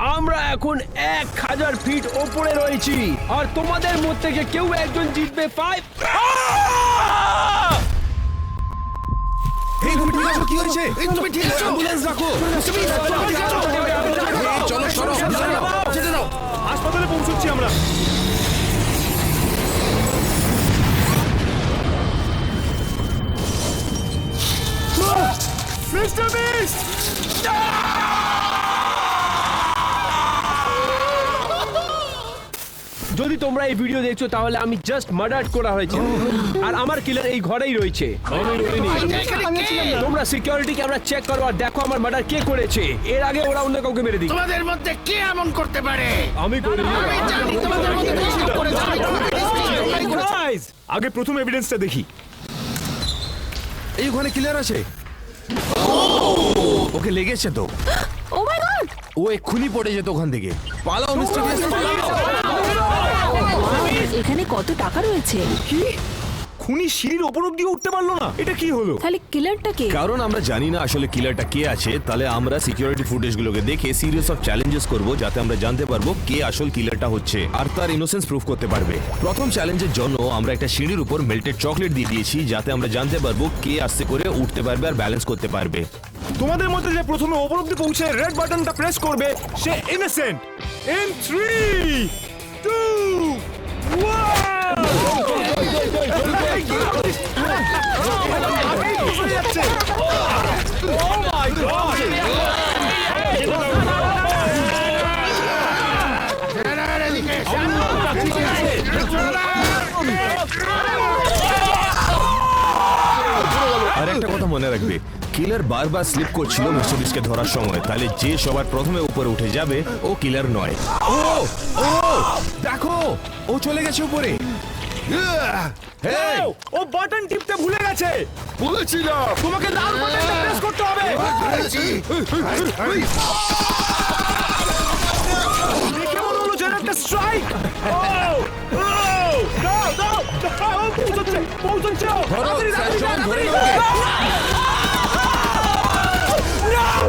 আমরা এখন 1000 ফিট ওপরে রয়েছি আর তোমাদের মধ্যে থেকে কেউ একজন জিতবে 5। এই তুমি ঠিক আছো? কি হয়েছে? তুমি ঠিক আছো? অ্যাম্বুলেন্স রাখো। চলো সরো, যেতে দাও। হাসপাতালে পৌঁছচ্ছি আমরা। Mister beast! যদি তোমরা এই ভিডিও দেখছো তাহলে আমি জাস্ট মার্ডার করা হয়েছে আর আমার কিলার এই ঘরেই রয়েছে। তোমরা সিকিউরিটি ক্যামেরা চেক করো আর দেখো আমার মার্ডার কে করেছে। এর আগে ওরা অন্য কাউকে মেরে দিই। তোমাদের মধ্যে কে এমন করতে পারে? আমি করিনি। আমি জানি তোমাদের মধ্যে কে এমন করেছে। গাইস, আগে প্রথম এভিডেন্সটা দেখি। এই ওখানে ক্লিয়ার আছে। ওকে লেগেছে তো। ও মাই গড! ও এক্ষুনি পড়ে যেত ওখান থেকে। পালাও মিস্টার বিস্ট, পালাও। এখানে কত টাকা রয়েছে? কি? খুনি সিঁড়ির ওপর অব্দি উঠতে পারলো না? এটা কি হলো? তাহলে কিলারটা কে? কারণ আমরা জানি না আসলে কিলারটা কে আছে, তাহলে আমরা সিকিউরিটি ফুটেজগুলোকে দেখে সিরিয়াস অফ চ্যালেঞ্জেস করব যাতে আমরা জানতে পারবো কে আসল কিলারটা হচ্ছে আর তার ইনোসেন্স প্রুফ করতে পারবে। প্রথম চ্যালেঞ্জের জন্য আমরা একটা সিঁড়ির উপর মেল্টেড চকলেট দিয়ে দিয়েছি যাতে আমরা জানতে পারবো কে আস্তে করে উঠতে পারবে আর ব্যালেন্স করতে পারবে। তোমাদের মধ্যে যে প্রথমে ওপর অব্দি পৌঁছে রেড বাটনটা প্রেস করবে সে ইনোসেন্ট। ইন 3 2 আর একটা কথা মনে রাখবে, কিলার বারবার স্লিপ করছিল মিস্টার বিস্টকে ধরার সময়, তাহলে যে সবার প্রথমে উপরে উঠে যাবে ও কিলার নয়। ও ও দেখো, ও চলে গেছে উপরে। হেই, ও বাটন টিপতে ভুলে গেছে। বলেছিলাম তোমাকে লাল বাটনটা প্রেস করতে হবে। দেখে মনে হলো যেন একটা স্ট্রাইক। ও ও দাও দাও দাও, পৌঁছচ্ছে পৌঁছচ্ছে। ধরো, স্যার, ধরে নাও।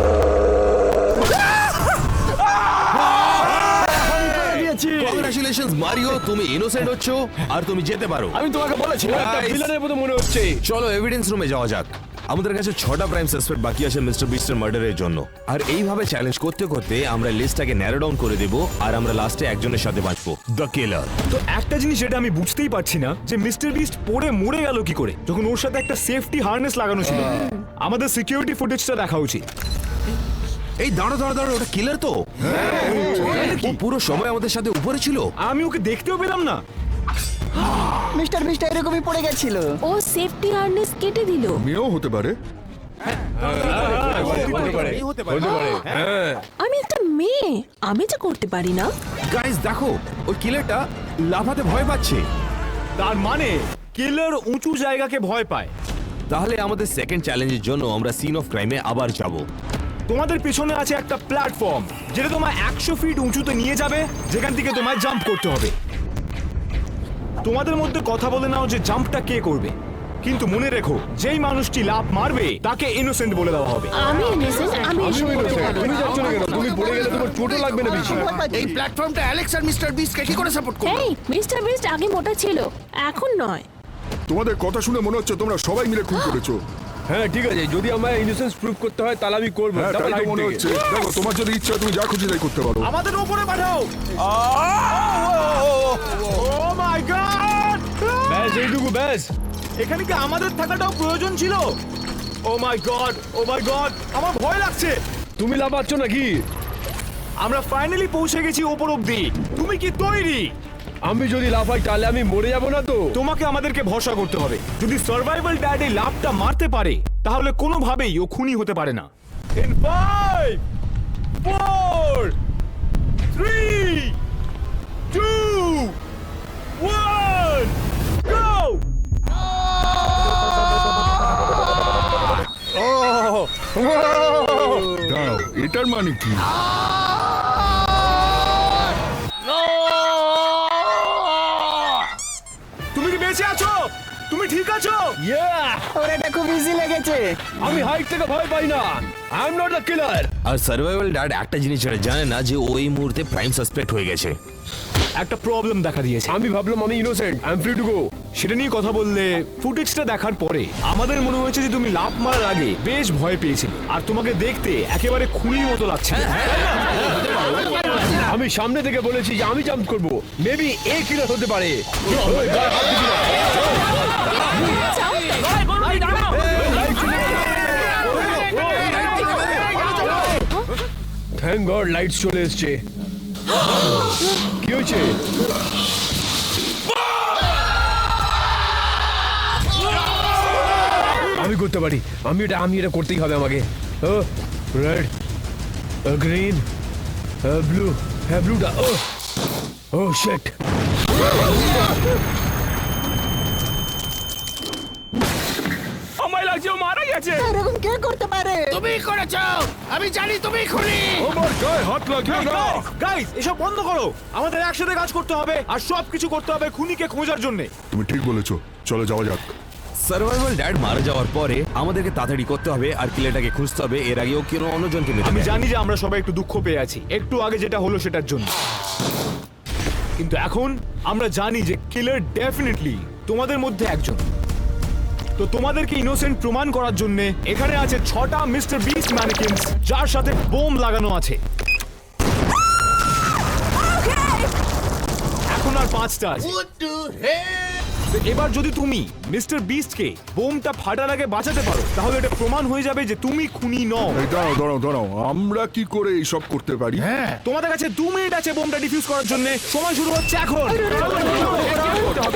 কংগ্রাচুলেশনস মারিও, তুমি ইনোসেন্ট হচ্ছ আর তুমি যেতে পারো। আমি তোমাকে বলেছিলাম একটা Guys, ভিলেনের মতো মনে হচ্ছে। চলো এভিডেন্স রুমে যাওয়া যাক। আমাদের কাছে 6টা প্রাইম সাসপেক্ট বাকি আছে মিস্টার বিস্টের মার্ডারের জন্য। আর এইভাবে চ্যালেঞ্জ করতে করতে আমরা লিস্টটাকে ন্যারো ডাউন করে দেব আর আমরা লাস্টে একজনের সাথে বাঁচবো, দ্য কিলার। তো একটা জিনিস যেটা আমি বুঝতেই পারছি না যে মিস্টার বিস্ট পড়ে মরে গেল কি করে যখন ওর সাথে একটা সেফটি হারনেস লাগানো ছিল। আমাদের সিকিউরিটি ফুটেজটা দেখা উচিত। এই দাঁড়ো দাঁড়ো দাঁড়ো, ওটা কিলার তো? ও পুরো সময় আমাদের সাথে উপরে ছিল। আমি ওকে দেখতেও পেলাম না। মিস্টার বিস্ট এরকমই পড়ে গেছিল। ও সেফটি হারনেস কেটে দিল। মেয়েও হতে পারে। আমি একটা মেয়ে, আমি যা করতে পারি না। গাইস দেখো, ওই কিলারটা লাফাতে ভয় পাচ্ছে। তার মানে কিলার উঁচু জায়গাকে ভয় পায়। তাহলে আমাদের সেকেন্ড চ্যালেঞ্জের জন্য আমরা সিন অফ ক্রাইমে আবার যাব। তোমাদের পেছনে আছে একটা প্ল্যাটফর্ম যেটা তোমায় 100 ফিট উঁচুতে নিয়ে যাবে, যেখান থেকে তোমায় জাম্প করতে হবে। তোমাদের মধ্যে কথা বলে নাও যে জাম্পটা কে করবে, কিন্তু মনে রেখো যেই মানুষটি লাফ মারবে তাকে ইনোসেন্ট বলে দেওয়া হবে। আমি ইনোসেন্ট, আমি এসব করতে পারি তুমি যাচ্ছ না কেন? তুমি পড়ে গেলে তোমার চোটও লাগবে না বেশি। এই প্ল্যাটফর্মটা অ্যালেক্স আর মিস্টার বিস্টকে কি করে সাপোর্ট করবে? এই মিস্টার বিস্ট আগে মোটা ছিল, এখন নয়। তোমাদের কথা শুনে মনে হচ্ছে তোমরা সবাই মিলে খুন করেছো। হ্যাঁ ঠিক আছে, যদি আমার ইনোসেন্স প্রুফ করতে হয় তাহলে আমি করবো। হ্যাঁ তাই তো মনে হচ্ছে। দেখো, তোমার যদি ইচ্ছা তুমি যা খুশি তাই করতে পারো। আমাদের উপরে পাঠাও। ও মাই গড! ব্যাস এইটুকু ব্যাস। এখানে কি আমাদের থাকাটাও প্রয়োজন ছিল? ও my god, O my god, আমার ভয় লাগছে। তুমি লাফাচ্ছ নাকি? আমরা ফাইনালি পৌঁছে গেছি ওপর অব্দি। তুমি কি তৈরি? আমি যদি লাফাই তাহলে আমি মরে যাবো না তো? তোমাকে আমাদেরকে ভরসা করতে হবে। যদি সার্ভাইভাল ড্যাড এই লাফটা মারতে পারে তাহলে কোনোভাবেই ও খুনি হতে পারে না। In 5 4 3 2 1 go! দাঁড়াও, এটার মানে কি? তুমি কি বেঁচে আছো? তুমি ঠিক আছো? ওর এটা খুব ইজি লেগেছে। আমি হাইট থেকে ভয় পাই না। I am not the killer. আর সার্ভাইভাল ড্যাড একটা জিনিস যেটা জানে না যে ওই মুহূর্তে প্রাইম সাসপেক্ট হয়ে গেছে। একটা প্রবলেম দেখা দিয়েছে। আমি ভাবলাম আমি innocent, I am free to go. সেটা নিয়ে কথা বললে ফুটেজটা দেখার পরে আমাদের মনে হয়েছে যে তুমি লাফ মারার আগে বেশ ভয় পেয়েছিলে, আর তোমাকে দেখতে একেবারে খুনির মতো লাগছে। আমি সামনে থেকে বলেছি যে আমি জাম্প করব। মেবি এ কিলার হতে পারে। থ্যাংক গড লাইটস চলে এসছে। কি হয়েছে? আমি করতে পারি। আমি এটা করতেই হবে আমাকে। Red, green, blue. হ্যাঁ ব্লুটা। ও শিট। আমায় লাগছে ও মারা গেছে। এরকম কে করতে পারে? তুমি করেছো, আমি জানি তুমি খুনি। আমার গায়ে হাত লাগিও না। গাইস এসব বন্ধ করো। আমাদের একসাথে কাজ করতে হবে আর সব কিছু করতে হবে খুনিকে খোঁজার জন্য। তুমি ঠিক বলেছো, চলো যাওয়া যাক। সার্ভাইভাল ড্যাড মারা যাওয়ার পরে আমাদেরকে তাড়াতাড়ি করতে হবে আর কিলারটাকে খুঁজতে হবে। এর আগেও কেউ অন্যজনকে মেরে আমি দেয়। জানি যে আমরা সবাই একটু দুঃখ পেয়ে আছি একটু আগে যেটা হলো সেটার জন্য, কিন্তু এখন আমরা জানি যে কিলার ডেফিনেটলি তোমাদের মধ্যে একজন। তো তোমাদেরকে ইনোসেন্ট প্রমাণ করার জন্য এখানে আছে 6টা মিস্টার বিস্ট ম্যানিকিনস যার সাথে বোম লাগানো আছে। এখন আর 5টা আছে। তো এবার যদি তুমি মিস্টার বিস্টকে বোমটা ফাটার আগে বাঁচাতে পারো তাহলে এটা প্রমাণ হয়ে যাবে যে তুমি খুনি নও। এই দাঁড়াও, আমরা কি করে এইসব করতে পারি? তোমাদের কাছে 2 মিনিট আছে বোমটা ডিফিউজ করার জন্য। সময় শুরু হচ্ছে এখন।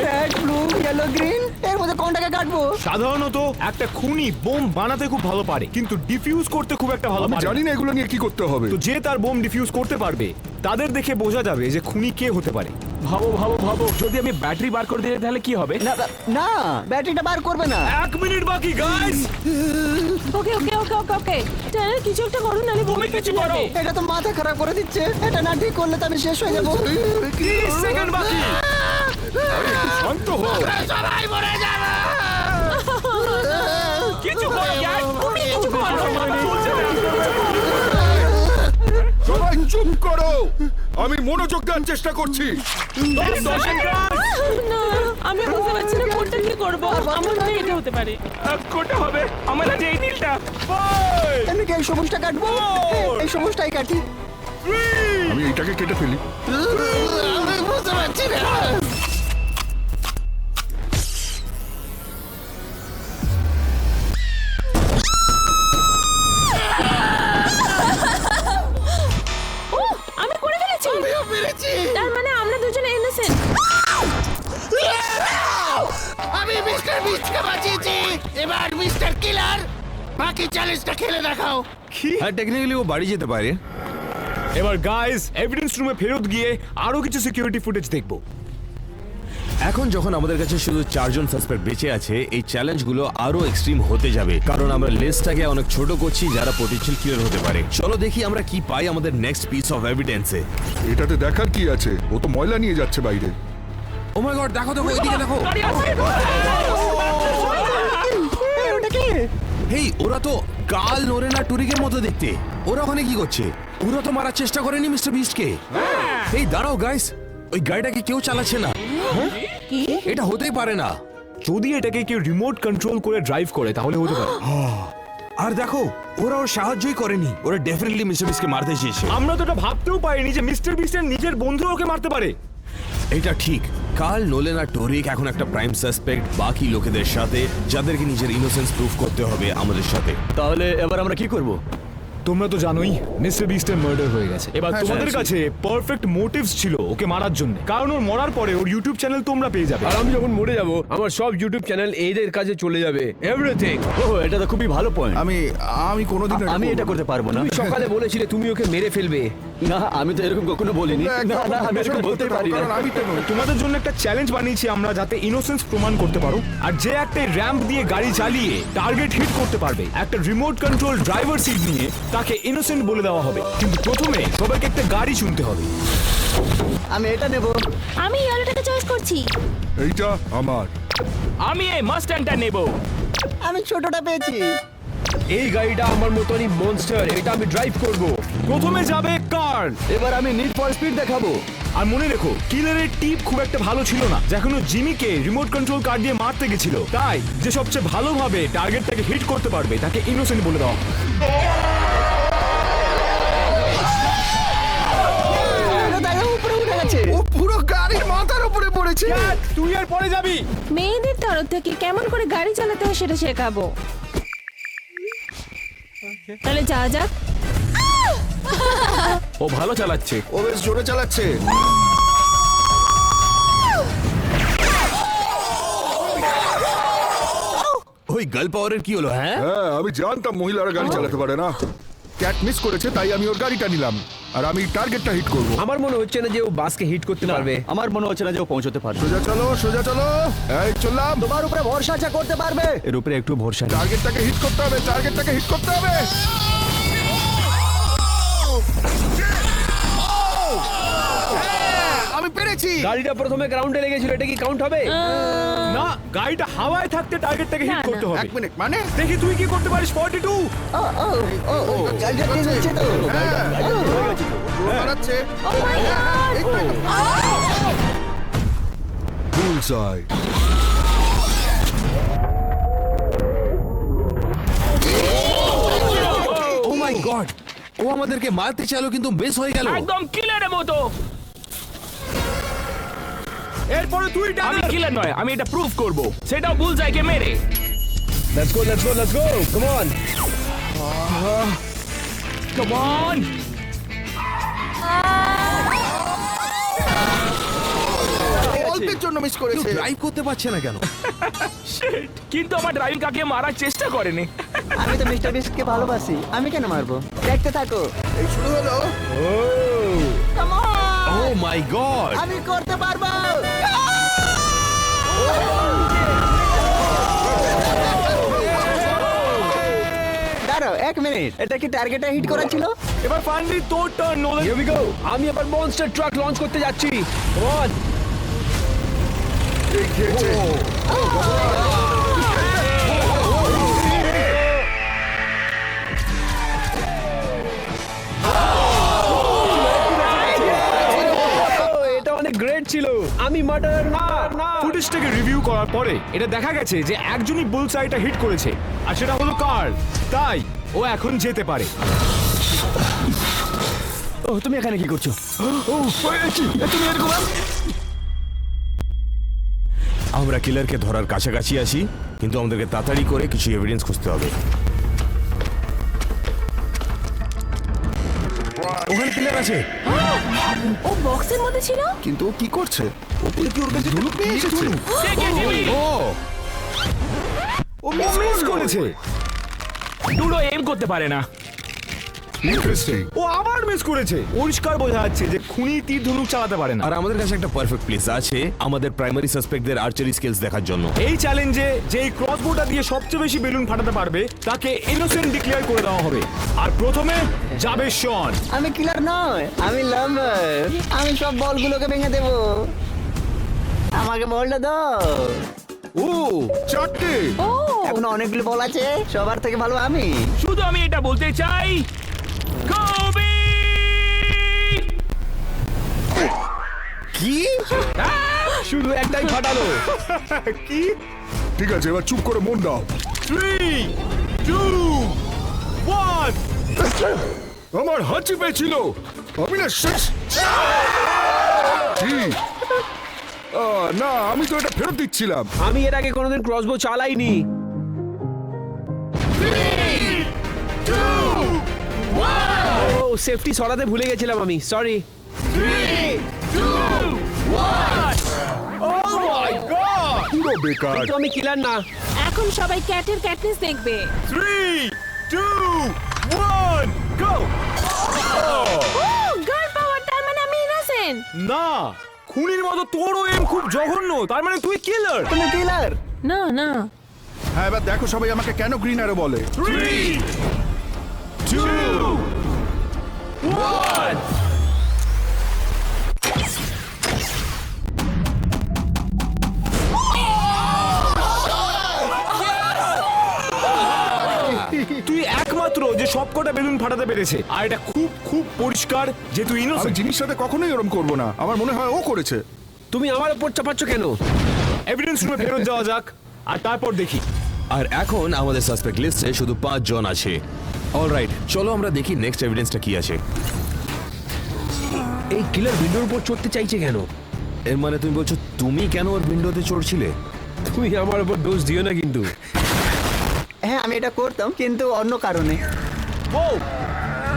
রেড, ব্লু, ইয়েলো, গ্রিন, এর মধ্যে কোনটাকে কাটবো? সাধারণত একটা খুনি বোম বানাতে খুব ভালো পারে কিন্তু ডিফিউজ করতে খুব একটা ভালো আমি পারে জানি না। না এগুলো নিয়ে কি করতে হবে। তো যে তার বোম ডিফিউজ করতে পারবে তাদের দেখে বোঝা যাবে যে খুনি কে হতে পারে। ভাবো যদি আমি ব্যাটারি বার করে দিই তাহলে কি হবে? না, ব্যাটারিটা বার করবে না। 1 মিনিট বাকি গাইস। ওকে ওকে ওকে ওকে ওকে টানেল কিছু একটা করো নালে তুমি কিছু করো। এটা তো মাথা খারাপ করে দিচ্ছে। এটা না ঠিক করলে তো আমি শেষ হয়ে যাবো। 30 সেকেন্ড বাকি। শান্ত হও। সবাই মরে যাবে। কিছু করো यार, তুমি কিছু করো। সবাই চুপ করো, আমি মনোযোগ দেওয়ার চেষ্টা করছি। না, আমি বুঝতে পারছি না কোনটা কি করব। আমার মনে হয় এটা হতে পারে। কোনটা হবে? আমার কাছে এই নীলটা। আমি কি এই সবুজটা কাটবো? এই সবুজটাই কাটি। আমি এইটাকে কেটে ফেলি। আমি বুঝতে পারছি না। ও, আমি করে ফেলেছি। আমিও পেরেছি। তার মানে আমরা দুজনে ইনোসেন্ট। আমি মিস্টার বিস্টকে বাঁচিয়েছি। এবার মিস্টার কিলার বাকি চ্যালেঞ্জটা খেলে দেখাও। হ্যাঁ টেকনিক্যালি ও বাড়ি যেতে পারে। এবার গাইস এভিডেন্স রুমে ফেরত গিয়ে আরো কিছু সিকিউরিটি ফুটেজ দেখবো। এখন যখন আমাদের কাছে শুধু 4 জন সাসপেক্ট বেঁচে আছে এই চ্যালেঞ্জগুলো আরো এক্সট্রিম হতে যাবে কারণ আমরা লিস্টটাকে অনেক ছোট করছি যারা পটেনশিয়াল কিলার হতে পারে। চলো দেখি আমরা কি পাই আমাদের নেক্সট পিস অফ এভিডেন্সে। এটাতে দেখার কি আছে? ও তো ময়লা নিয়ে যাচ্ছে বাইরে। ও মাই গড দেখো এদিকে দেখো। ওটা কি? হেই ওরা তো কাল নোরেনা টুরিকের মতো দেখতে। ওরা ওখানে কি করছে? ওরা তো মারার চেষ্টা করেনি মিস্টার বিস্টকে। এই দাঁড়াও গাইস, ওই গাড়িটাকে কেউ চালাচ্ছে না। কি? এটা হতেই পারে না। যদি এটাকে কেউ রিমোট কন্ট্রোল করে ড্রাইভ করে তাহলে হতে পারে। আর দেখো ওরা ওর সাহায্যই করেনি। ওরা ডেফিনেটলি মিস্টার বিস্টকে মারতে চেয়েছে। আমরা তো এটা ভাবতেও পারিনি যে মিস্টার বিস্টের নিজের বন্ধু ওকে মারতে পারে। এটা ঠিক, কাল নোলেন আর টোরিক এখন একটা প্রাইম সাসপেক্ট বাকি লোকেদের সাথে যাদেরকে নিজের ইনোসেন্স প্রুফ করতে হবে আমাদের সাথে। তাহলে এবার আমরা কি করব? তোমরা তো জানোই মিস্টার বিস্টের মার্ডার হয়ে গেছে। এবার তোমাদের কাছে পারফেক্ট মোটিভস ছিল ওকে মারার জন্য, কারণ ওর মরার পরে ওর ইউটিউব চ্যানেল তোমরা পেয়ে যাবে। আর আমি যখন মরে যাব আমার সব ইউটিউব চ্যানেল এদের কাছে চলে যাবে। এভরিথিং। ওহ এটা তো খুবই ভালো পয়েন্ট। আমি কোনোদিন আমি এটা করতে পারবো না। তুমি সকালে বলেছিলে তুমি ওকে মেরে ফেলবে। না আমি তো এরকম কখনো বলিনি। না না আমি এরকম বলতে পারি না। আমি তো নই। তোমাদের জন্য একটা চ্যালেঞ্জ বানিয়েছি আমরা যাতে ইনোসেন্স প্রমাণ করতে পারো। আর যে একটা র্যাম্প দিয়ে গাড়ি চালিয়ে টার্গেট হিট করতে পারবে একটা রিমোট কন্ট্রোল ড্রাইভার সিট নিয়ে তাকে ইনোসেন্ট বলে দেওয়া হবে। কিন্তু প্রথমে সবাইকে একটা গাড়ি শুনতে হবে। আমি এটা নেব। আমি ইয়েলোটাকে চয়েস করছি। এইটা আমার। আমি এই মাস্ট্যাংটা নেব। আমি ছোটটা পেয়েছি। এই গাড়িটা আমার মতনই মনস্টার, এটা আমি ড্রাইভ করব। প্রথমে যাবে কার্ল। এবার আমি নিড ফর স্পিড দেখাবো। আর মনে রেখো কিলারের টিপ খুব একটা ভালো ছিল না, যখন ও জিমিকে রিমোট কন্ট্রোল কার দিয়ে মারতে গেছিল। তাই যে সবচেয়ে ভালোভাবে টার্গেটটাকে হিট করতে পারবে তাকে ইনোসেন্ট বলে দাও। উপরে উঠে গেছে। ও পুরো গাড়ির মাথার উপরে পড়েছে। তুই আর পরে যাবি। মেয়েদের তরফ থেকে কেমন করে গাড়ি চালাতে হয় সেটা শেখাবো। তাহলে যা যাক। ও ভালো চালাচ্ছে। ও বেশ জোরে চালাচ্ছে। ওই গার্ল পাওয়ারের কি হলো? হ্যাঁ, হ্যাঁ, আমি জানতাম মহিলারা গাড়ি চালাতে পারে না। ক্যাট মিস করেছে, তাই আমি ওর গাড়িটা নিলাম আর আমি টার্গেটটা হিট করব। আমার মনে হচ্ছে না যে ও বাসকে হিট করতে পারবে। আমার মনে হচ্ছে না যে ও পৌঁছতে পারবে। সোজা চলো, সোজা চলো। এই চললাম। তোমার উপরে ভরসা আছে, করতে পারবে। এর উপরে একটু ভরসা নেই। টার্গেটটাকে হিট করতে হবে, টার্গেটটাকে হিট করতে হবে। আমি পেরেছি। গাড়িটা প্রথমে গ্রাউন্ডে লেগেছিল, এটা কি কাউন্ট হবে? না, গাড়িটা হাওয়ায় থাকতে টার্গেটটাকে হিট না, করতে না। হবে। এক মিনিট, মানে দেখি তুই কি করতে পারিস। 42। চার্জার দিয়ে দিচ্ছে তো। মারাচ্ছে। বুলসআই। ও মাই গড, ও আমাদেরকে মারতে চাইলো কিন্তু মিস হয়ে গেল। একদম কিলারের মতো। এরপরে তুই আমি ডানার। কিলার নয়, আমি এটা প্রুফ করব, সেটাও বুলজাইকে মেরে। Let's go, let's go, let's go, come on. Come on. অল্পের জন্য মিস করেছে। ড্রাইভ করতে পারছে না কেন? কিন্তু আমার ড্রাইভিং কাকে মারার চেষ্টা করেনি। আমি তো মিস্টার বিস্টকে ভালোবাসি, আমি কেন মারবো? দেখতে থাকো। এই শুরু হলো। Come on! Oh my god, আমি করতে পারবো। দাঁড়াও 1 মিনিট, এটা কি টার্গেটে হিট করা ছিল? এবার ফাইনালি তোর turn Nolan. Here we go. আমি এবার মনস্টার ট্রাক লঞ্চ করতে যাচ্ছি। Come on. এই খেয়েছে। এটা অনেক গ্রেট ছিল। আমি মার্ডার না। ফুটেজটাকে রিভিউ করার পরে এটা দেখা গেছে যে একজনই বুলসাইটা হিট করেছে, আর সেটা হলো কার্ল। তাই ও এখন যেতে পারে। ও তুমি এখানে কি করছো? তুমি এরকম আমরা কিলারকে ধরার কাছাকাছি আছি, কিন্তু আমাদেরকে তাড়াতাড়ি করে কিছু এভিডেন্স খুঁজতে হবে। ওখানে কিলার আছে। ও বক্সের মধ্যে ছিল। কিন্তু ও কি করছে? ওপরে কি ওর কাছে ধুলো পেয়ে এসেছে? দেখে জিমি, ও মিস করেছে। দুটো এম করতে পারে না। ইন্টারেস্টিং। ও আবার মিস করেছে। পরিষ্কার বোঝা যাচ্ছে যে খুনি তীর ধনুক চালাতে পারে না। আর আমাদের কাছে একটা পারফেক্ট প্লেস আছে আমাদের প্রাইমারি সাসপেক্টদের আর্চারি স্কিলস দেখার জন্য। এই চ্যালেঞ্জে যেই ক্রসবোটা দিয়ে সবচেয়ে বেশি বেলুন ফাটাতে পারবে তাকে ইনোসেন্ট ডিক্লেয়ার করে দেওয়া হবে। আর প্রথমে যাবে শন। আমি কিলার নয়, আমি লাভার। আমি সব বলগুলোকে ভেঙে দেব। আমাকে বলটা দাও। ও চারটে। ও এখন অনেকগুলো বল আছে, সবার থেকে ভালো আমি। শুধু আমি এটা বলতে চাই, কোবি! কি? শুধু একটাই ফাটালো। কি? ঠিক আছে, এবার চুপ করে মন দাও। 3, 2, 1। আমার হাঁচি পেয়েছিল। আমি না শেষ। কি? না, আমি তো এটা ফেরত দিচ্ছিলাম। আমি এর আগে কোনোদিন ক্রসবো চালাইনি। 3, 2, 1, ও সেফটি সরাতে ভুলে গেছিলাম আমি, সরি। 3, 2, 1। O my god! পুরো বেকার। কিন্তু আমি কিলার না। এখন সবাই ক্যাটের ক্যাটনেস দেখবে। 3, 2, 1, গো! গার্ল পাওয়ার, তার মানে আমি ইনোসেন্ট। না, খুনির মতো তোরও এম খুব জঘন্য। তার মানে তুই কিলার। তুমি কিলার। না না, হ্যাঁ, এবার দেখো সবাই আমাকে কেন গ্রিন অ্যারো বলে। 3, 2, 1। সবকটা বেলুন ফাটাতে পেরেছে আর এটা খুব খুব পরিষ্কার যেহেতু আমি ইনোসেন্ট। জিনিস সাথে কখনোই ওরম করবো না, আমার মনে হয় ও করেছে। তুমি আমার উপর চাপাচ্ছ কেন? এভিডেন্স রুমে ফেরত যাওয়া যাক আর তারপর দেখি। আর এখন আমাদের সাসপেক্ট লিস্টে শুধু 5 জন আছে। অলরাইট, চলো আমরা দেখি নেক্সট এভিডেন্সটা কি আছে। এই কিলার উইন্ডোর উপর চড়তে চাইছে কেন? এর মানে তুমি বলছো তুমি কেন ওর উইন্ডোতে চড়ছিলে? তুমি আমার উপর দোষ দিও না কিন্তু। হ্যাঁ আমি এটা করতাম কিন্তু অন্য কারণে। ও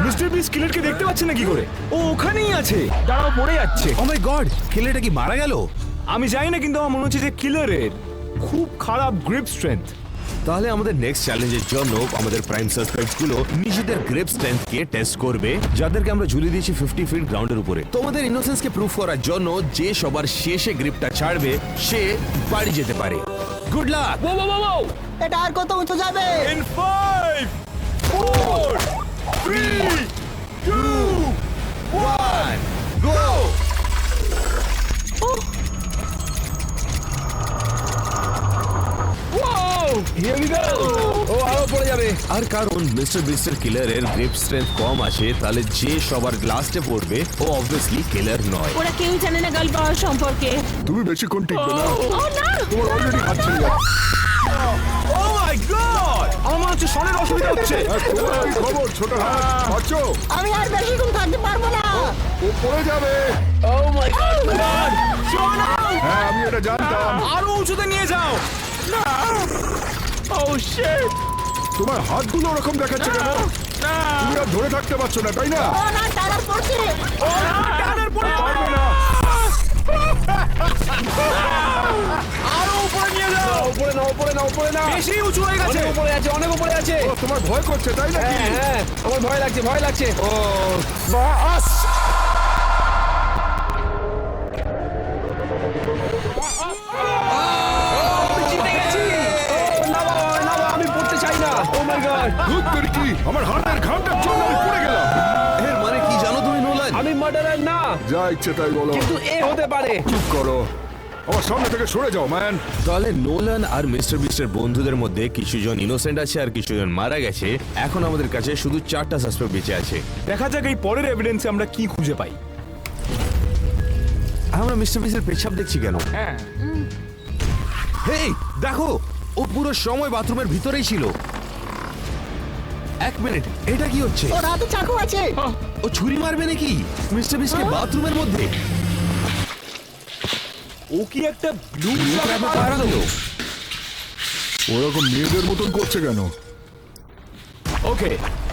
মিস্টার বিস কিলারকে দেখতে পাচ্ছে না কি করে? ও ওখানেই আছে। দাঁড়াও, পড়ে যাচ্ছে। ও মাই গড, কিলারটা কি মারা গেল? আমি জানি না কিন্তু আমার মনে হচ্ছে যে কিলারের খুব খারাপ গ্রিপ স্ট্রেংথ। তাহলে আমাদের নেক্সট চ্যালেঞ্জের জন্য আমাদের প্রাইম সাসপেক্টস গুলো নিজেদের গ্রিপ স্ট্রেংথকে টেস্ট করবে, যাদেরকে আমরা ঝুলিয়ে দিয়েছি 50 ফিট গ্রাউন্ডের উপরে। তোমাদের ইনোসেন্সকে প্রুফ করার জন্য যে সবার শেষে গ্রিপটা ছাড়বে সে বাড়ি যেতে পারে। Good luck. ও ও ও ও এটা আর কত উঁচু যাবে? In 5, 4, 3, 2, 1, go! Here we go. ও আরো পড়ে যাবে। আর কারণ মিস্টার বিস্টের কিলারের গ্রিপ স্ট্রেংথ কম আছে, তাহলে যে সবার লাস্টে পড়বে ও অবভিয়াসলি কিলার নয়। ওরা কেউ জানে না গার্ল পাওয়ার সম্পর্কে। তুমি বেশিক্ষণ টিকবে না, ও না, তোমার অলরেডি হাত ছেড়ে যাচ্ছে। Oh my god! আমার মনে হচ্ছে শনের অসুবিধা হচ্ছে। আর তোমার কি খবর ছোট হাত? বাঁচো, আমি আর বেশিক্ষণ থাকতে পারবো না। ও পড়ে যাবে। ও মাই গড। শোন, হ্যাঁ আমি এটা জানতাম। আরো উঁচুতে নিয়ে যাও। ও শিট। তোমার হাতগুলো ওরকম দেখাচ্ছে কেন? তুমি আর ধরে থাকতে পারছো না, তাই না? ও না, টানার পড়ছে। টানের পরে পারবে না। আরো উপরে নিয়ে যাও। উপরে না, উপরে না, উপরে না। বেশি উঁচু হয়ে গেছে। অনেক উপরে আছে, অনেক উপরে আছে। ও তোমার ভয় করছে তাই না? হ্যাঁ হ্যাঁ, আমার ভয় লাগছে, ভয় লাগছে। ও বাস। আমি জিতে গেছি। ও না বাবা, না বাবা, আমি পড়তে চাই না। ও মাই গড। দুধ করে কি আমার হাতের ঘামটার জন্য আমি পড়ে গেলাম। এর মানে কি জানো তুমি নোলান? আমি মার্ডারার না, যা ইচ্ছে তাই বলো। কিন্তু এ হতে পারে। চুপ করো, আমার সামনে থেকে সরে যাও ম্যান। তাহলে নোলান আর মিস্টার বিস্টের বন্ধুদের মধ্যে কিছু জন ইনোসেন্ট আছে আর কিছু জন মারা গেছে। এখন আমাদের কাছে শুধু 4টা সাসপেক্ট বেঁচে আছে। দেখা যাক এই পরের এভিডেন্সে আমরা কি খুঁজে পাই। আমরা মিস্টার বিস্টের পেছাব দেখছি কেন? হ্যাঁ, হেই দেখো, ও পুরো সময় বাথরুমের ভিতরেই ছিল। এক মিনিট, এটা কি হচ্ছে? ওর হাতে চাকু আছে। ও ছুরি মারবে নাকি মিস্টার বিস্টকে বাথরুমের মধ্যে? ও কি একটা ব্লু পাহারা দিল। ওরকম মেয়েদের মতন করছে কেন? ওকে,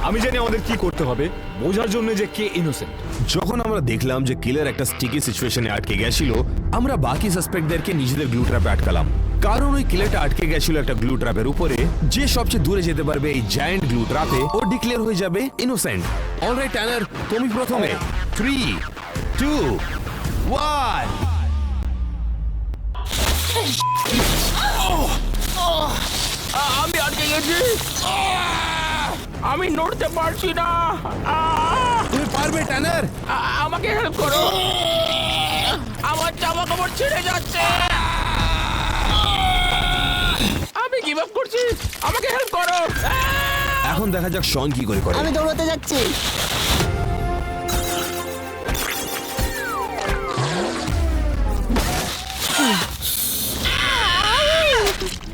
আমি জানি আমাদের কি করতে হবে বোঝার জন্য যে কে ইনোসেন্ট। যখন আমরা দেখলাম যে কিলার একটা স্টিকি সিচুয়েশনে আটকে গেছিল, আমরা বাকি সাসপেক্টদেরকে নিজেদের গ্লু ট্র্যাপে আটকালাম। কারণ ওই কিলারটা আটকে গেছিল একটা গ্লু ট্র্যাপের উপরে। যে সবচেয়ে দূরে যেতে পারবে এই জায়ান্ট গ্লু ট্র্যাপে, ও ডিক্লেয়ার হয়ে যাবে ইনোসেন্ট। অলরাইট ট্যানার, তুমি প্রথমে। 3, 2, 1। আমি আটকে গেছি। আমি নড়তে পারছি না। তুমি পারবে ট্যানার। আমাকে হেল্প করো। আমার জামা কাপড় ছিঁড়ে যাচ্ছে। আমি গিভ আপ করছি। আমাকে হেল্প করো। এখন দেখা যাক শন কি করে করে। আমি দৌড়াতে যাচ্ছি।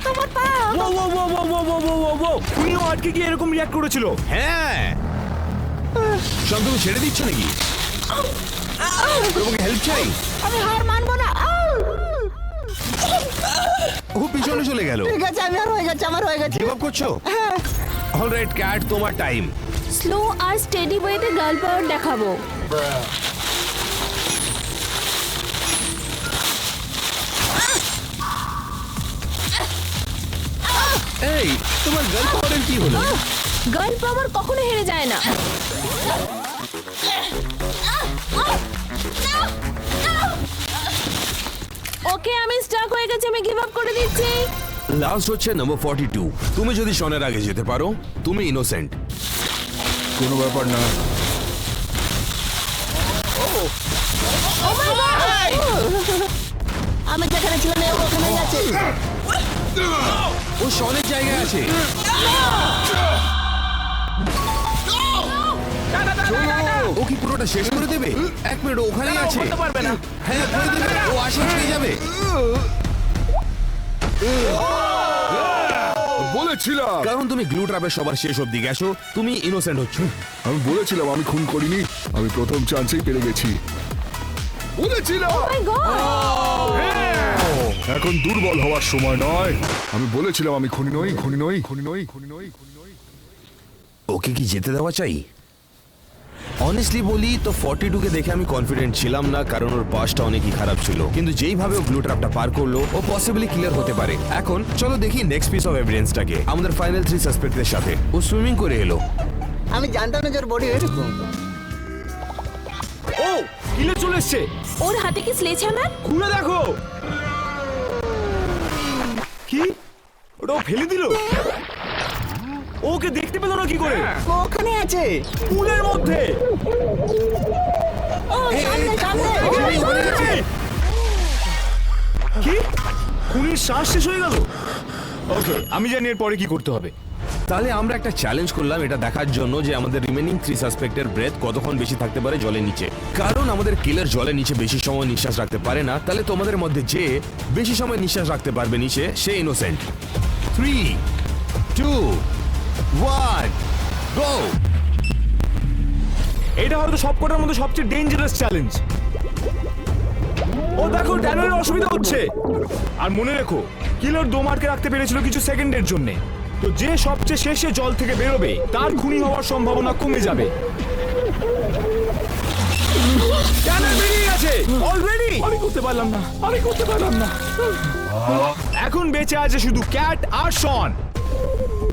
তোমার পা। ও ও ও ও ও ও ও ও ও উনিও আটকে গিয়ে এরকম রিঅ্যাক্ট করেছিল। হ্যাঁ, শন তুমি ছেড়ে দিচ্ছ নাকি? তোমাকে হেল্প চাই? আমি হার মানবো না। ও পিছনে চলে গেল। ঠিক আছে, আমি আর হয়ে গেছে, আমার হয়ে গেছে। গিভ আপ করছো? অলরাইট ক্যাট, তোমার টাইম। স্লো আর স্টেডি ওয়েতে গার্ল পাওয়ার দেখাবো। এই তোমার গার্ল পাওয়ারের কি হলো? গার্ল পাওয়ার কখনো হেরে যায় না। ওকে, আমি স্টাক হয়ে গেছি, আমি গিভ আপ করে দিচ্ছি। লাস্ট হচ্ছে নাম্বার 42। তুমি যদি শনের আগে যেতে পারো, তুমি ইনোসেন্ট। কোনো ব্যাপার না। আমি যেখানে ছিলাম ও ওখানে গেছে। ও শনের জায়গায় আছে। ও কি পুরোটা শেষ করে দেবে? এক মিনিট, ও ওখানেই আছে। করতে পারবে না। হ্যাঁ, করে দেবে। ও আসে ছেড়ে যাবে। বলেছিলাম কারণ তুমি গ্লু ট্র্যাপের সবার শেষ অবধি গেছো, তুমি ইনোসেন্ট হচ্ছ। আমি বলেছিলাম আমি খুন করিনি, আমি প্রথম চান্সেই পেরে গেছি। বলেছিলাম মাই গড! এখন দুর্বল হওয়ার সময় নয়। আমি বলেছিলাম আমি খুনি নই, খুনি নই, খুনি নই, খুনি নই, খুনি নই। ওকে কি যেতে দেওয়া চাই? অনেস্টলি বলি তো 42 কে দেখে আমি কনফিডেন্ট ছিলাম না, কারণ ওর পাসটা অনেকই খারাপ ছিল। কিন্তু যেইভাবে ও গ্লু ট্র্যাপটা পার করলো, ও পসিবলি ক্লিয়ার হতে পারে। এখন চলো দেখি নেক্সট পিস অফ এভিডেন্সটাকে, আমাদের ফাইনাল 3 সাসপেক্টদের সাথে। ও সুইমিং করে এলো। আমি জানতাম না যে ওর বডি এরকম। ও কিলার চলে এসছে, ওর হাতে কি স্লেজ হ্যামার? খুলে দেখো। কি ওটা ও ফেলে দিল? ওকে দেখতে পেল না কি করে? ও ওখানে আছে। পুলের মধ্যে। ও সামনে সামনে। কি খুনির শ্বাস শেষ হয়ে গেল? ওকে, আমি জানি এর পরে কি করতে হবে। তাহলে আমরা একটা চ্যালেঞ্জ করলাম এটা দেখার জন্য যে আমাদের রিমেনিং 3 সাসপেক্টের ব্রেথ কতক্ষণ বেশি থাকতে পারে জলের নিচে। কারণ আমাদের কিলার জলের নিচে বেশি সময় নিঃশ্বাস রাখতে পারে না। তাহলে তোমাদের মধ্যে যে বেশি সময় নিঃশ্বাস রাখতে পারবে নিচে, সে ইনোসেন্ট। 3, 2, 1, গো! এটা হয়তো সবকটার মধ্যে সবচেয়ে ডেঞ্জারাস চ্যালেঞ্জ। ও দেখো, ড্যানের অসুবিধা হচ্ছে। আর মনে রেখো, কিলার দোমারকে রাখতে পেরেছিল কিছু সেকেন্ডের জন্য। তো যে সবচেয়ে শেষে জল থেকে বেরোবে, তার খুনি হওয়ার সম্ভাবনা কমে যাবে। ড্যানের বেরিয়ে গেছে অলরেডি। আমি করতে পারলাম না। এখন বেঁচে আছে শুধু ক্যাট আর শন।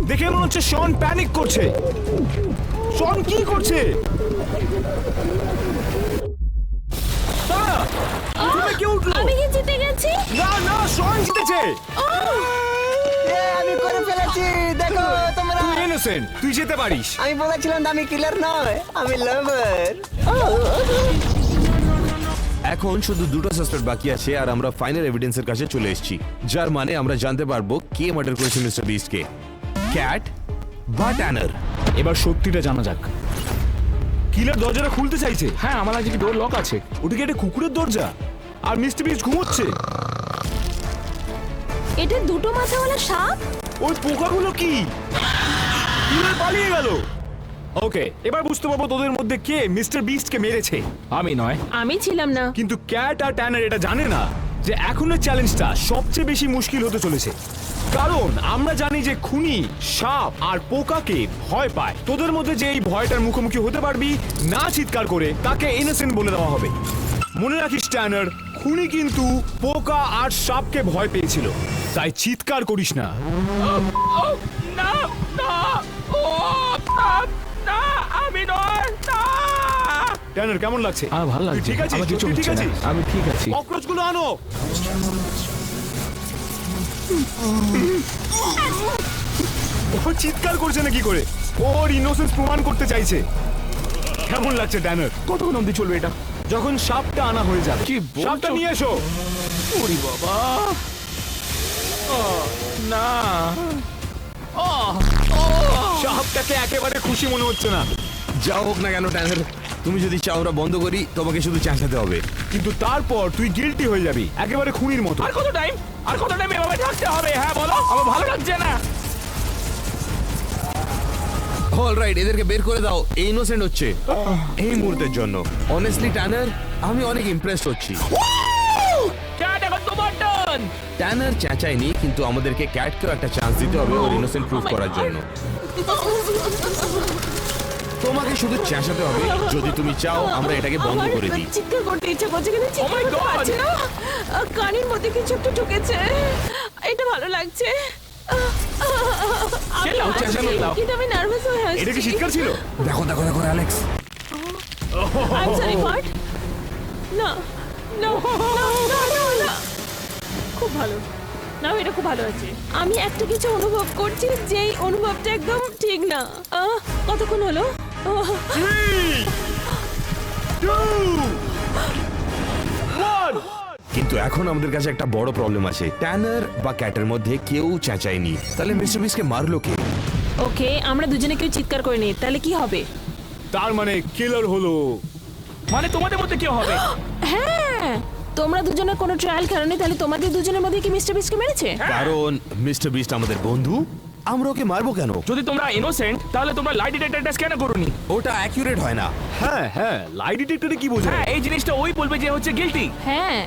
দেখে মনে হচ্ছে শন প্যানিক করছে। শন কি করছে? তুমি কি উঠলো? আমি কি জিতে গেছি? না, শন জিতেছে। আমি করে ফেলেছি, দেখো তোমরা। তুই ইনোসেন্ট, তুই যেতে পারিস। আমি বলেছিলাম আমি কিলার নয়, আমি লাভার। এখন শুধু 2টো সাসপেক্ট বাকি আছে, আর আমরা ফাইনাল এভিডেন্সের কাছে চলে এসেছি, যার মানে আমরা জানতে পারবো কে মার্ডার করেছে মিস্টার বিস্টকে, ক্যাট বা ট্যানার। এবার সত্যিটা জানা যাক। কিলার দরজাটা খুলতে চাইছে। হ্যাঁ, আমার লাগছে কি ডোর লক আছে। ওটা কি একটা কুকুরের দরজা? আর মিস্টার বিস্ট ঘুমোচ্ছে। এটা দুটো মাথাওয়ালা সাপ? ওই পোকাগুলো কি? কিলার পালিয়ে গেল। ওকে, এবার বুঝতে পারবো তোদের মধ্যে কে মিস্টার বিস্টকে মেরেছে। আমি নয়। আমি ছিলাম না। কিন্তু ক্যাট আর ট্যানার এটা জানে না যে এখনের চ্যালেঞ্জটা সবচেয়ে বেশি মুশকিল হতে চলেছে। কারণ আমরা জানি যে খুনি সাপ আর পোকাকে ভয় পায়। তোদের মধ্যে যে এই ভয়টার মুখোমুখি হতে পারবি না চিৎকার করে, তাকে ইনোসেন্ট বলে দেওয়া হবে। মনে রাখিস ট্যানার, খুনি কিন্তু পোকা আর সাপকে ভয় পেয়েছিল, তাই চিৎকার করিস না। না না, ও না, আমি নয়। না। ট্যানার কেমন লাগছে? ভালো লাগছে। তুই ঠিক আছিস? আমার কিছু সত্যি ঠিক হচ্ছে না। আছিস? আমি ঠিক আছি। ককরোচগুলো আনো। ও চিৎকার করছে না কি করে? ওর ইনোসেন্স প্রমাণ করতে চাইছে। কেমন লাগছে ট্যানার? কতক্ষণ অবধি চলবে এটা? যখন সাপটা আনা হয়ে যাবে। কি বলছো? সাপটা নিয়ে এসো। ওরে বাবা, না। সাপটাকে একেবারে খুশি মনে হচ্ছে না। যা হোক না কেন ট্যানার, তুমি যদি চাও আমরা বন্ধ করি, তোমাকে শুধু চেঁচাতে হবে। কিন্তু তারপর তুই গিল্টি হয়ে যাবি, একেবারে খুনির মতো। আর কত টাইম এভাবে থাকতে হবে? হ্যাঁ বলো, আমার ভালো লাগছে না। অলরাইট, এদেরকে বের করে দাও। এই ইনোসেন্ট হচ্ছে এই মুহূর্তের জন্য। অনেস্টলি ট্যানার, আমি অনেক ইমপ্রেসড হচ্ছি। ক্যাট, এখন তোমার টার্ন। ট্যানার চেঁচায়নি, কিন্তু আমাদেরকে ক্যাটকেও একটা চান্স দিতে হবে ওর ইনোসেন্ট প্রুফ করার জন্য। তোমাকে শুধু চেঁচাতে হবে। যদি তুমি চাও আমরা এটাকে বন্ধ করে দিই। চিৎকার করতে ইচ্ছা করছে কিন্তু চিৎকার my করতে God! পারছি না। কানের মধ্যে কিছু একটা ঢুকেছে। এটা ভালো লাগছে। আমি চেল্লাও, হাসছি, চেঁচানো দাও। কিন্তু আমি নার্ভাস হয়ে আসছি। এটা কি চিৎকার ছিল? দেখো দেখো দেখো অ্যালেক্স, I'm sorry, Bart. না, না, না, না, না, না। খুব ভালো। না, এটা খুব ভালো আছে। আমি একটা কিছু অনুভব করছি, যেই অনুভবটা একদম ঠিক না। কতক্ষণ হলো? 3, 2, 1। কিন্তু এখন আমাদের কাছে একটা বড় প্রবলেম আছে। ট্যানার বা ক্যাটের মধ্যে কেউ চেঁচায়নি, তাহলে মিস্টার বিস্টকে মারলো কে? ওকে, আমরা দুজনে কেউ চিৎকার করিনি, তাহলে কি হবে? তার মানে কিলার হলো। মানে তোমাদের মধ্যে কেউ হবে? হ্যাঁ, তোমরা দুজনের কোনো ট্রায়াল খেলোনি, তাহলে তোমাদের দুজনের মধ্যে কি মিস্টার বিস্টকে মেরেছে? কারণ মিস্টার বিস্ট আমাদের বন্ধু, আমরা ওকে মারবো কেন? যদি তোমরা ইনোসেন্ট তাহলে তোমরা লাই ডিটেক্টর টেস্ট কেন করোনি? ওটা অ্যাকিউরেট হয় না। হ্যাঁ হ্যাঁ, লাই ডিটেক্টরে কি বোঝায়? হ্যাঁ, এই জিনিসটা ওই বলবে যে হচ্ছে গিলটি। হ্যাঁ,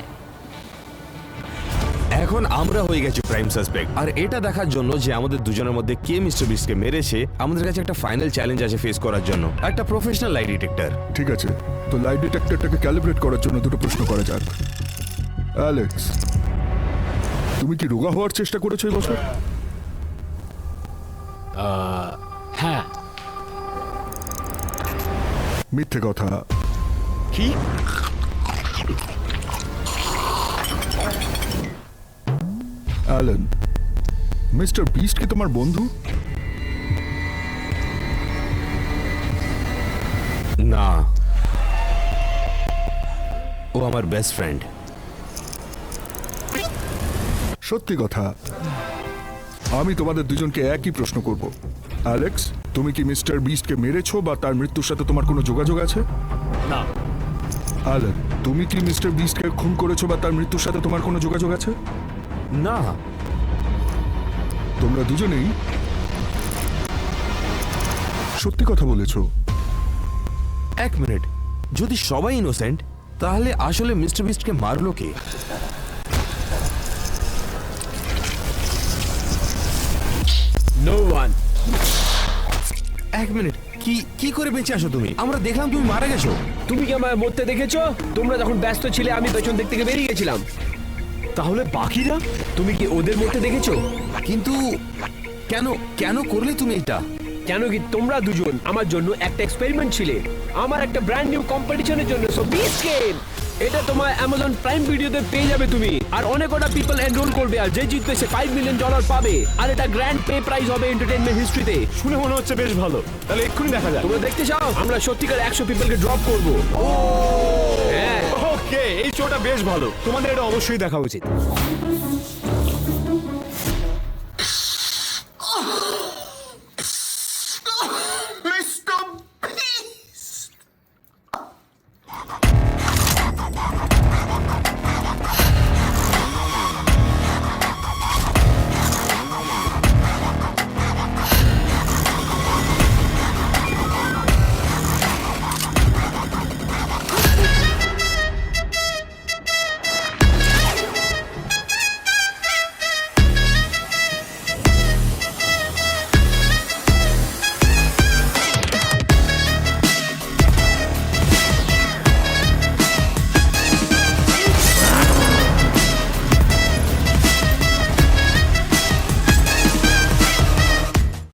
এখন আমরা হয়ে গেছি প্রাইম সাসপেক্ট, আর এটা দেখার জন্য যে আমাদের দুজনের মধ্যে কে মিস্টার বিস্টকে মেরেছে, আমাদের কাছে একটা ফাইনাল চ্যালেঞ্জ আছে ফেস করার জন্য, একটা প্রফেশনাল লাই ডিটেক্টর। ঠিক আছে, তো লাইট ডিটেক্টরটাকে ক্যালিব্রেট করার জন্য দুটো প্রশ্ন করা যাক। অ্যালেক্স, তুমি কি রোগা হওয়ার চেষ্টা করেছো এই বছর? হ্যাঁ। মিথ্যে কথা। কি? অ্যালেন, মিস্টার বিস্ট কি তোমার বন্ধু? না, ও আমার বেস্ট ফ্রেন্ড। সত্যি কথা। আমি তোমাদের দুজনকে একই প্রশ্ন করব। অ্যালেক্স, তুমি কি মিস্টার বিস্টকে মেরেছো বা তার মৃত্যুর সাথে তোমার কোনো যোগাযোগ আছে? না। অ্যালেন, তুমি কি মিস্টার বিস্টকে খুন করেছো বা তার মৃত্যুর সাথে তোমার কোনো যোগাযোগ আছে? না। তোমরা দুজনেই সত্যি কথা বলেছো। এক মিনিট, যদি সবাই ইনোসেন্ট তাহলে আসলে মিস্টার বিস্টকে মারলো কে? No one. এক মিনিট, কি কি করে বেঁচে আসো তুমি? আমরা দেখলাম তুমি মারা গেছো। তুমি কি আমায় মরতে দেখেছো? তোমরা যখন ব্যস্ত ছিলে আমি পেছন দিক থেকে বেরিয়ে গেছিলাম। তাহলে বাকিরা? তুমি কি ওদের মরতে দেখেছো? কিন্তু কেন কেন করলে তুমি এটা? কেন কি তোমরা দুজন আমার জন্য একটা এক্সপেরিমেন্ট ছিলে, আমার একটা ব্র্যান্ড নিউ কম্পিটিশনের জন্য। সো বিচ গেম, এটা তোমার অ্যামাজন প্রাইম ভিডিওতে পেয়ে যাবে তুমি, আর অনেক কটা পিপল এনরোল করবে, আর যে জিতবে সে $5 মিলিয়ন পাবে, আর এটা গ্র্যান্ড পে প্রাইজ হবে এন্টারটেইনমেন্ট হিস্ট্রিতে। শুনে মনে হচ্ছে বেশ ভালো, তাহলে এক্ষুনি দেখা যাক। তোমরা দেখতে চাও? আমরা সত্যিকার 100 পিপলকে ড্রপ করব। হ্যাঁ, ওকে, এই শোটা বেশ ভালো, তোমাদের এটা অবশ্যই দেখা উচিত।